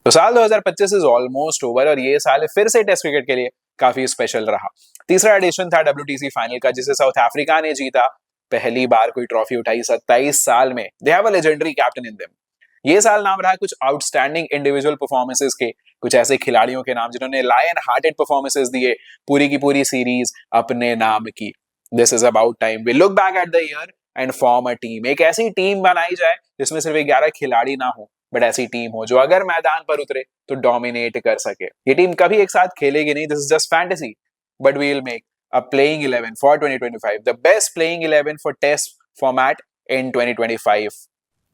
तो साल 2025 is almost over और ये साल फिर से टेस्ट क्रिकेट के लिए काफी स्पेशल रहा। तीसरा एडिशन था WTC फाइनल का, जिसे साउथ अफ्रीका ने जीता। पहली बार कोई ट्रॉफी उठाई 27 साल में। They have a legendary captain in them. ये साल नाम रहा कुछ आउटस्टैंडिंग इंडिविजुअल परफॉर्मेंसेस के, कुछ ऐसे खिलाड़ियों के नाम जिन्होंने लायन हार्टेड परफॉर्मेंसेस दिए, पूरी की पूरी सीरीज अपने नाम की। This is about time we look back at the year and form a team. एक ऐसी टीम बनाई जाए जिसमें सिर्फ 11 खिलाड़ी ना हो, बट ऐसी टीम हो जो अगर मैदान पर उतरे तो डोमिनेट कर सके। ये टीम कभी एक साथ खेलेगी नहीं, this is just fantasy, but we will make a playing 11 for 2025, the best playing 11 for test format in 2025।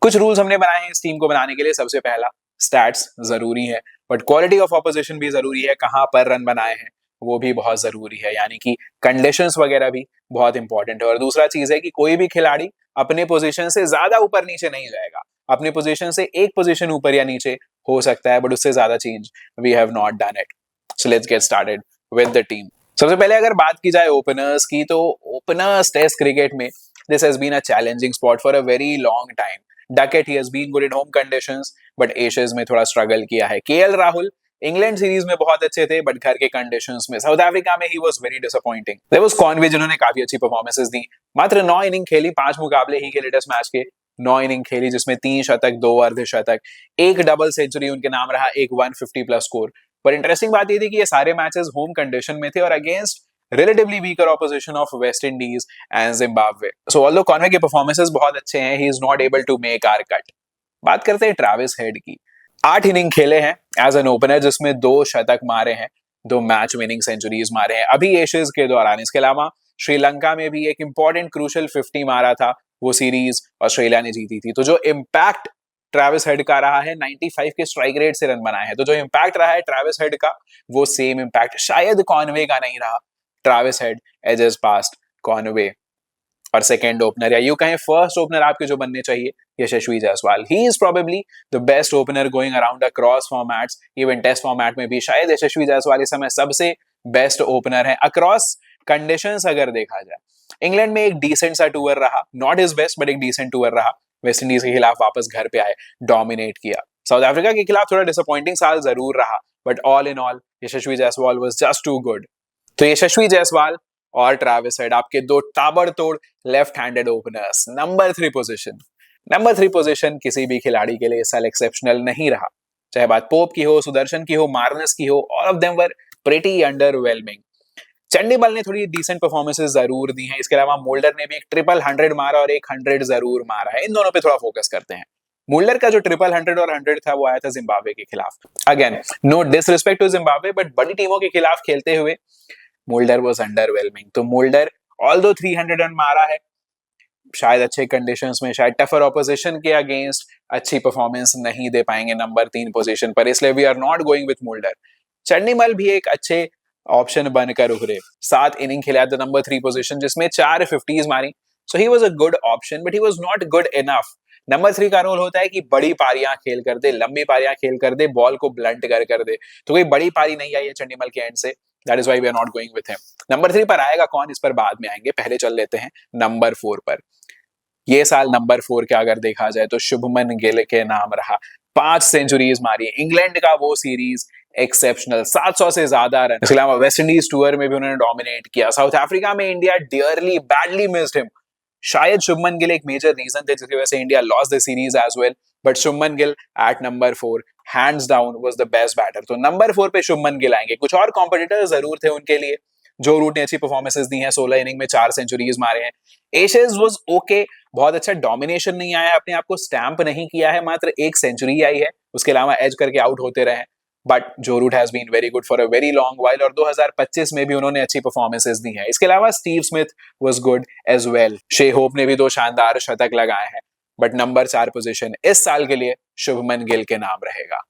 कुछ रूल्स हमने बनाए हैं इस टीम को बनाने के लिए। सबसे पहला, स्टैट्स जरूरी है, बट क्वालिटी ऑफ ऑपोजिशन भी जरूरी है। कहां पर रन बनाए हैं वो भी बहुत जरूरी है, यानी कि कंडीशंस वगैरह भी बहुत इंपॉर्टेंट है। और दूसरा चीज है कि कोई भी खिलाड़ी अपने पोजीशन से ज्यादा ऊपर नीचे नहीं जाएगा। अपने पोजीशन से एक पोजीशन ऊपर या नीचे हो सकता है, बट उससे ज्यादा change we have not done it. So let's get started with the team. सबसे पहले अगर बात की जाए ओपनर्स की, तो ओपनर्स टेस्ट क्रिकेट में this has been a challenging spot for a very long time. Duckett he has been good in home conditions, but Ashes में थोड़ा स्ट्रगल किया है। केएल राहुल इंग्लैंड सीरीज में बहुत अच्छे थे, बट घर के कंडीशंस में। साउथ अफ्रीका में he was very disappointing. There was Conway जिन्होंने काफी अच्छी परफॉर्मेंसेस दी। मात्र 9 इनिंग खेली, 5 मुकाबले ही खेले टेस्ट मैच के। 9 इनिंग खेली जिसमें 3 शतक, 2 अर्धशतक, एक डबल सेंचुरी उनके नाम रहा, एक 150 प्लस स्कोर। पर इंटरेस्टिंग बात ये थी कि ये सारे मैचेस होम कंडीशन में थे और against relatively weaker opposition of West Indies and Zimbabwe. So although Conway के performances बहुत अच्छे हैं, he is not able to make our cut। बात करते हैं ट्रेविस हेड की। 8 इनिंग खेले हैं एज एन ओपनर, जिसमें 2 शतक मारे हैं, 2 मैच विनिंग सेंचुरीज मारे हैं अभी एशेज के दौरान। इसके अलावा श्रीलंका में भी एक इंपॉर्टेंट क्रूशल 50 मारा था, वो सीरीज ऑस्ट्रेलिया ने जीती थी। तो जो इम्पैक्ट ट्रेविस हेड का रहा है, 95 के स्ट्राइक रेट से रन बनाए हैं। तो जो इम्पैक्ट रहा है ट्रेविस हेड का, वो सेम इम्पैक्ट शायद कॉनवे का नहीं रहा। Travis Head edges past Conway. और सेकंड ओपनर या यूं कहें फर्स्ट ओपनर आपके जो बनने चाहिए, Yashasvi Jaiswal. He is probably the best opener going around across formats. Even test format में भी शायद यशस्वी जायसवाल इस समय सबसे बेस्ट ओपनर है अक्रॉस कंडीशंस अगर देखा जाए। इंग्लैंड में एक डिसेंट सा टूर रहा, नॉट हिज बेस्ट बट एक डिसेंट टूर रहा। वेस्ट इंडीज के खिलाफ वापस घर पे आए, डोमिनेट किया। साउथ अफ्रीका के खिलाफ थोड़ा डिसअपॉइंटिंग साल जरूर रहा, but all in all Yashasvi Jaiswal was just too good. तो यशस्वी जायसवाल और ट्रेविस हेड आपके 2 ताबड़तोड़ left handed openers. Number 3 position. Number 3 position किसी भी खिलाड़ी के लिए इस साल एक्सेप्शनल नहीं रहा, चाहे बात पोप की हो, सुदर्शन की हो, मार्नस की हो, all of them were pretty underwhelming. Chandimal ने थोड़ी डिसेंट परफॉर्मेंसेस जरूर दी हैं। इसके अलावा मोल्डर ने भी एक ट्रिपल 100 मारा और एक 100 जरूर मारा है। इन दोनों पे थोड़ा फोकस करते हैं। मुल्डर का जो ट्रिपल 100 और 100 था वो आया था जिम्बाब्वे के खिलाफ। Again no disrespect to Zimbabwe, but बड़ी टीमों के खिलाफ खेलते हुए मोल्डर वाज अंडरवेलमिंग। तो मोल्डर ऑल्दो 300 रन मारा है, शायद अच्छे कंडीशंस में, शायद टफर ऑपोजिशन के अगेंस्ट अच्छी परफॉर्मेंस नहीं दे पाएंगे नंबर 3 पोजीशन पर, इसलिए we are not going with Mulder. Chandimal भी एक अच्छे ऑप्शन बनकर उभरे। 7 इनिंग खेला था नंबर 3 पोजीशन, जिसमें 4 50s मारी। So he was a good option, but he was not good enough. Number 3 का रोल होता है कि बड़ी पारियां खेल कर दे, लंबी पारियां खेल कर दे, बॉल को ब्लंट कर दे। तो कोई बड़ी पारी नहीं आई है चंडीमल के एंड से, that is why we are not going with him. Number 3 पर आएगा कौन, इस पर बाद में आएंगे, पहले चल लेते हैं नंबर 4 पर। ये साल नंबर 4 का अगर देखा जाए तो शुभमन गिल के नाम रहा। 5 सेंचुरीज मारी। इंग्लैंड का वो सीरीज एक्सेप्शनल, 700 से ज्यादा रन। इसके अलावा वेस्ट इंडीज टूर में भी उन्होंने डोमिनेट किया। साउथ अफ्रीका में India dearly badly missed him. शायद शुभमन गिल एक मेजर रीजन थे जिसकी वजह से India lost the series as well, but Shubman Gill at number 4 hands down was the best batter. तो नंबर 4 पे शुभमन गिल आएंगे। कुछ और कॉम्पिटिटर जरूर थे उनके लिए। जो रूट ने अच्छी परफॉर्मेंसेस दी हैं, 16 इनिंग में 4 सेंचुरीज मारे हैं। एशेज वाज ओके, बहुत अच्छा डोमिनेशन नहीं आया, अपने आप को स्टैंप नहीं किया है, मात्र 1 सेंचुरी आई है, उसके अलावा एज करके आउट होते रहे। But Joe Root has been very good for a very long while, और 2025 में भी उन्होंने अच्छी परफॉर्मेंसेस दी हैं। इसके अलावा Steve Smith was good as well. Shai Hope ने भी 2 शानदार शतक लगाए हैं। बट नंबर 4 पोजीशन इस साल के लिए शुभमन गिल के नाम रहेगा।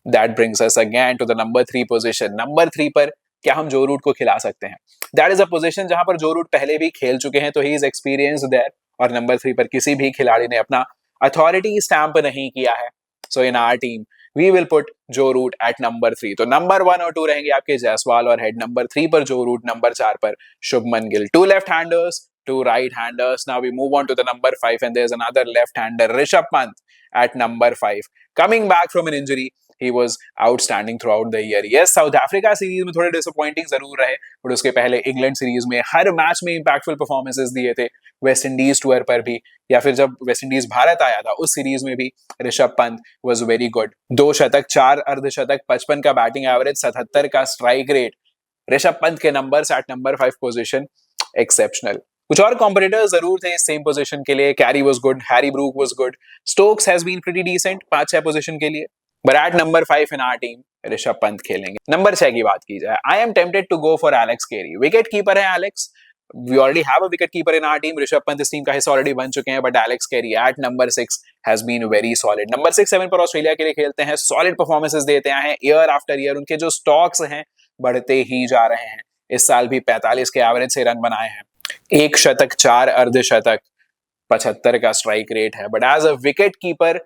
That brings us again to the number 3 position. Number 3 पर क्या हम जो रूट को खिला सकते हैं? दैट इज अ पोजीशन जहां पर जो रूट पहले भी खेल चुके हैं, तो ही इज एक्सपीरियंस्ड देयर। और नंबर 3 पर किसी भी खिलाड़ी ने अपना अथॉरिटी स्टैंप नहीं किया है। So in our team we will put Joe Root at number 3। तो नंबर 1 और 2 रहेंगे आपके जायसवाल और हेड। नंबर 3 पर जो रूट, नंबर 4 पर Shubman Gill. 2 left handers, 2 right handers. Now we move on to the number 5 and there's another left hander, Rishabh Pant at number 5. Coming back from an injury, he was outstanding through out the year. Yes, south Africa series में थोड़े disappointing जरूर रहे, but उसके पहले England series में हर match में impactful performances दिए थे। वेस्ट इंडीज टूर पर भी, या फिर जब वेस्ट इंडीज भारत आया था उस सीरीज में भी Rishabh Pant was very good. 2 शतक, 4 अर्धशतक, 55 का बैटिंग एवरेज, 77 का स्ट्राइक रेट। ऋषभ पंत के numbers at number 5 position exceptional. कुछ और कॉम्पिटिटर्स जरूर थे इस सेम पोजीशन के लिए। Carey was good, Harry Brook was good, Stokes has been pretty decent 5-6 position के लिए, but at number 5 in our team Rishabh Pant खेलेंगे। नंबर 6 की बात की जाए, I am tempted to go for Alex Carey. Wicket keeper है Alex, we already have a wicket keeper in our team. Rishabh Pant इस team का हिस्सा ऑलरेडी बन चुके हैं, but Alex Carey at number 6 has been very solid. Number 6-7 पर Australia के लिए खेलते हैं, सॉलिड परफॉर्मेंसेस देते हैं ईयर आफ्टर ईयर। उनके जो स्टॉक्स हैं बढ़ते ही जा रहे हैं। इस साल भी 45 के एवरेज से रन बनाए हैं, 1 शतक, 4 अर्धशतक, 75 का स्ट्राइक रेट है, but as a wicket keeper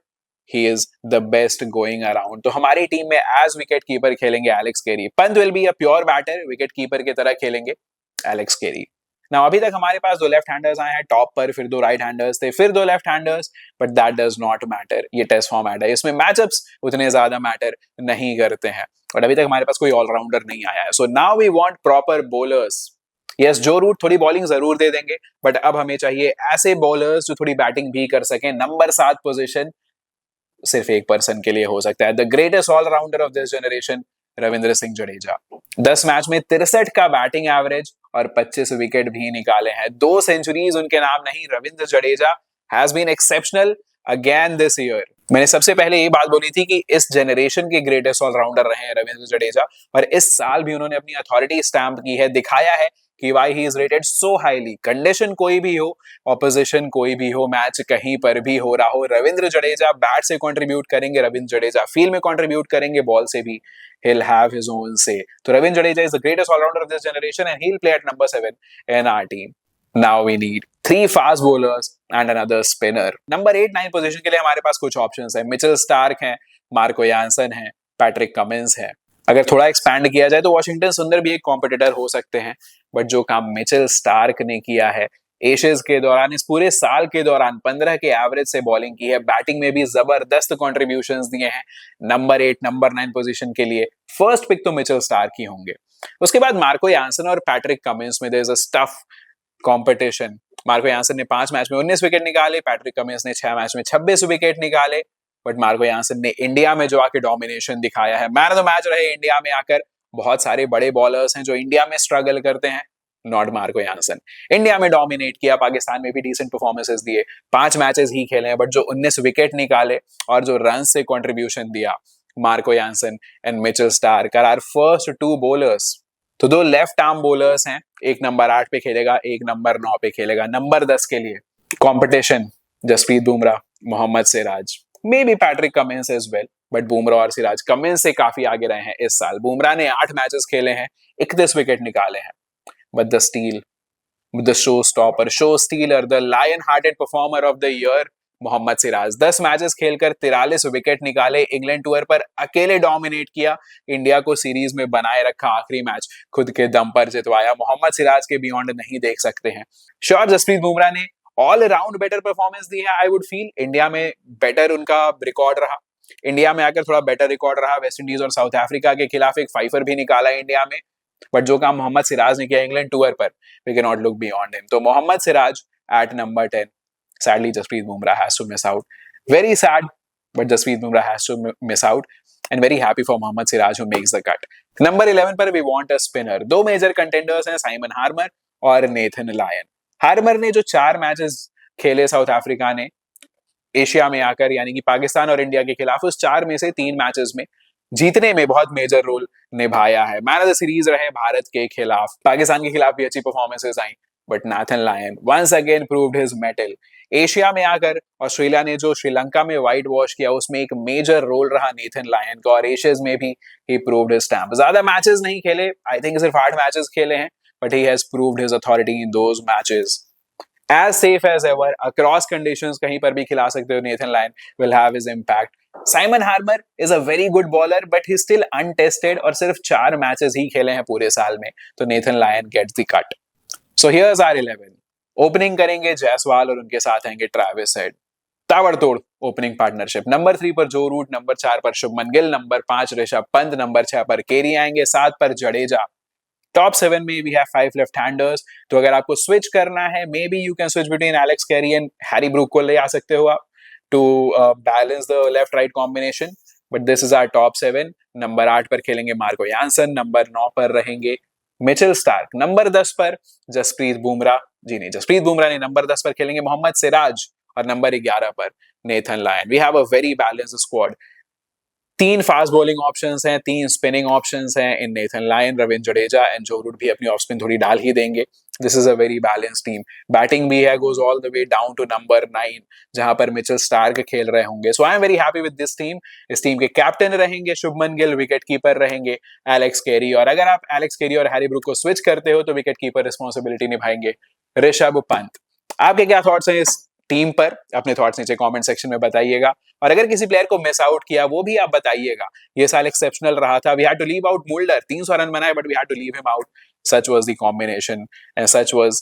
he is the best going around. तो हमारी टीम में एज विकेट कीपर खेलेंगे Alex Carey. Pant will be a pure batter, wicket keeper की तरह खेलेंगे एलेक्स कैरी। ना अभी तक हमारे पास 2 लेफ्ट हैंडर्स आए हैं टॉप पर, फिर 2 राइट हैंडर्स थे, फिर 2 left handers, but that does not matter. ये टेस्ट फॉर्मेट है, इसमें मैचअप्स उतने ज्यादा मैटर नहीं करते हैं, और अभी तक हमारे पास कोई ऑलराउंडर नहीं आया है। So now we want proper bowlers. Yes, Joe Root थोड़ी बॉलिंग जरूर दे देंगे, बट अब हमें चाहिए ऐसे बॉलर्स जो थोड़ी बैटिंग भी कर सकें। नंबर 7 पोजीशन सिर्फ एक पर्सन के लिए हो सकता है, the greatest allrounder of this generation, Ravindra Singh Jadeja. 10 match में 63 का बैटिंग एवरेज और 25 विकेट भी निकाले हैं। 2 सेंचुरीज उनके नाम नहीं, Ravindra Jadeja has been exceptional again this year. मैंने सबसे पहले ये बात बोली थी कि इस जनरेशन के ग्रेटेस्ट ऑलराउंडर रहे हैं रविंद्र जडेजा, और इस साल भी उन्होंने अपनी अथॉरिटी स्टैंप की है, दिखाया है कि why he is rated so highly. Condition कोई भी हो, ऑपोजिशन कोई भी हो, मैच कहीं पर भी हो रहा हो, रविंद्र जडेजा बैट से कंट्रीब्यूट करेंगे, रविंद्र जडेजा फील्ड में कंट्रीब्यूट करेंगे, बॉल से भी he'll have his own say. So Ravindra Jadeja is the greatest all-rounder of this generation and he'll play at number 7 in our team. Now we need 3 fast bowlers and another spinner. Number 8-9 position के लिए हमारे पास कुछ options हैं। Mitchell Starc हैं, Marco Jansen हैं, Patrick Cummins हैं। अगर थोड़ा एक्सपैंड किया जाए तो वॉशिंगटन सुंदर भी एक कॉम्पिटिटर हो सकते हैं, बट जो काम मिचेल स्टार्क ने किया है एशेज के दौरान, इस पूरे साल के दौरान 15 के एवरेज से बॉलिंग की है, बैटिंग में भी जबरदस्त कॉन्ट्रीब्यूशंस दिए हैं। नंबर 8, नंबर 9 पोजीशन के लिए फर्स्ट पिक तो मिचेल स्टार्क ही होंगे। उसके बाद मार्को यानसन और पैट्रिक कमिंस में there is a tough competition. Marco Jansen ने 5 मैच में 19 विकेट निकाले, पैट्रिक कमिंस ने 6 मैच में 26 विकेट निकाले, बट मार्को यानसन ने इंडिया में जो आके डोमिनेशन दिखाया है, मैन ऑफ द मैच रहे इंडिया में आकर। बहुत सारे बड़े बॉलर्स हैं जो इंडिया में स्ट्रगल करते हैं, नॉट मार्को यानसन। इंडिया में डोमिनेट किया, पाकिस्तान में भी डिसेंट परफॉर्मेंसेस दिए, 5 मैचेस ही खेले हैं, बट जो 19 विकेट निकाले और जो रन से कंट्रीब्यूशन दिया, Marco Jansen and Mitchell Starc are our first 2 bowlers. तो 2 लेफ्ट आर्म बॉलर्स हैं, एक नंबर 8 पे खेलेगा, एक नंबर 9 पे खेलेगा। नंबर 10 के लिए competition Jasprit Bumrah, Mohammed Siraj, maybe Patrick Cummins as well, but Bumrah और सिराज कमिंस से काफी आगे रहे हैं इस साल। बुमराह ने 8 मैचेस खेले हैं, 31 विकेट निकाले हैं, but the steal, the showstopper, show stealer, the lion-hearted performer of the year, Mohammed Siraj. 10 matches खेलकर 43 विकेट निकाले, इंग्लैंड टूर पर अकेले डोमिनेट किया, इंडिया को सीरीज में बनाए रखा, आखिरी मैच खुद के दम पर जितवाया। मोहम्मद सिराज के बियॉन्ड नहीं देख सकते हैं। श्योर जसप्रीत बुमराह ने ऑल अराउंड बेटर परफॉर्मेंस दी है, आई वुड फील। इंडिया में बेटर उनका रिकॉर्ड रहा, इंडिया में आकर थोड़ा बेटर रिकॉर्ड रहा। वेस्ट इंडीज और साउथ अफ्रीका के खिलाफ एक 5 भी निकाला इंडिया में, बट जो काम मोहम्मद सिराज ने किया इंग्लैंड टूर पर, we can not look beyond him. तो Mohammed Siraj at number 10। Sadly Jasprit Bumrah has to miss out, very sad, but Jasprit Bumrah has to miss out and very happy for Mohammed Siraj who makes the cut. Number 11 पर we want a spinner. 2 major contenders हैं, Simon Harmer और Nathan Lyon. Harmer ने जो 4 matches खेले south Africa ने Asia में आकर, यानी कि पाकिस्तान और इंडिया के खिलाफ, उस 4 में से 3 मैचेस में जीतने में बहुत मेजर रोल निभाया है। मैन ऑफ द सीरीज रहे भारत के खिलाफ, पाकिस्तान के खिलाफ भी अच्छी परफॉर्मेंसेस आई, but Nathan Lyon once again proved his mettle. Asia में आकर ऑस्ट्रेलिया ने जो श्रीलंका में व्हाइट वॉश किया, उसमें एक मेजर रोल रहा नेथन लायन का, और एशियज में भी ही प्रूव्ड हिज स्टैम्प। ज्यादा मैचेस नहीं खेले, आई थिंक सिर्फ 8 मैचेस खेले हैं, but he has proved his authority in those matches. As safe as ever, across conditions, कहीं पर भी खिला सकते हो, Nathan Lyon will have his impact. Simon Harmer is a very good bowler, but he's still untested और सिर्फ 4 matches ही खेले हैं पूरे साल में, तो Nathan Lyon gets the cut. So here's our 11. Opening करेंगे जायसवाल और उनके साथ आएंगे ट्रेविस हेड। ताबड़तोड़ ओपनिंग पार्टनरशिप। नंबर 3 पर जो रूट, नंबर 4 पर शुभमन गिल, नंबर 5 ऋषभ पंत, नंबर 6 पर केरी आएंगे, 7 पर जडेजा। टॉप 7 में वी हैव 5 लेफ्ट हैंडर्स। तो अगर आपको स्विच करना है, maybe you can switch between Alex Carey and Harry Brook को ले आ सकते हो आप to balance the left right combination, but this is our top 7। Number 8 पर खेलेंगे मार्को यानसन, नंबर 9 पर रहेंगे मिचेल स्टार्क, नंबर 10 पर जसप्रीत बुमराह, जी नहीं जसप्रीत बुमराह नहीं, नंबर 10 पर खेलेंगे मोहम्मद सिराज और नंबर 11 पर Nathan Lyon. We have a very balanced squad. 3 fast bowling options हैं, 3 स्पिनिंग ऑप्शंस हैं in Nathan Lyon, Ravindra Jadeja and Joe Root भी अपनी ऑफ स्पिन थोड़ी डाल ही देंगे। This is a very balanced team. Batting भी है, goes all the way down to number 9 जहां पर मिचेल स्टार्क खेल रहे होंगे। So I am very happy with this team. इस टीम के कैप्टन रहेंगे शुभमन गिल, विकेट कीपर रहेंगे एलेक्स कैरी, और अगर आप एलेक्स कैरी और हैरी ब्रूक को स्विच करते हो तो विकेट कीपर रिस्पॉन्सिबिलिटी निभाएंगे ऋषभ पंत। आपके क्या थॉट्स हैं इस टीम पर? अपने थॉट्स नीचे कमेंट सेक्शन में बताइएगा, और अगर किसी प्लेयर को मिस आउट किया वो भी आप बताइएगा। ये साल एक्सेप्शनल रहा था। We had to leave out Mulder, 300 run बनाए but we had to leave him out. Such was the combination and such was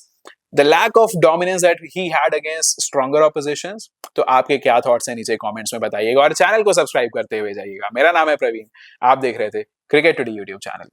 the lack of dominance that he had against stronger oppositions. तो आपके क्या thoughts हैं नीचे comments में बताइएगा, और channel को सब्सक्राइब करते हुए जाइएगा। मेरा नाम है प्रवीण, आप देख रहे थे क्रिकेट टुडे यूट्यूब चैनल।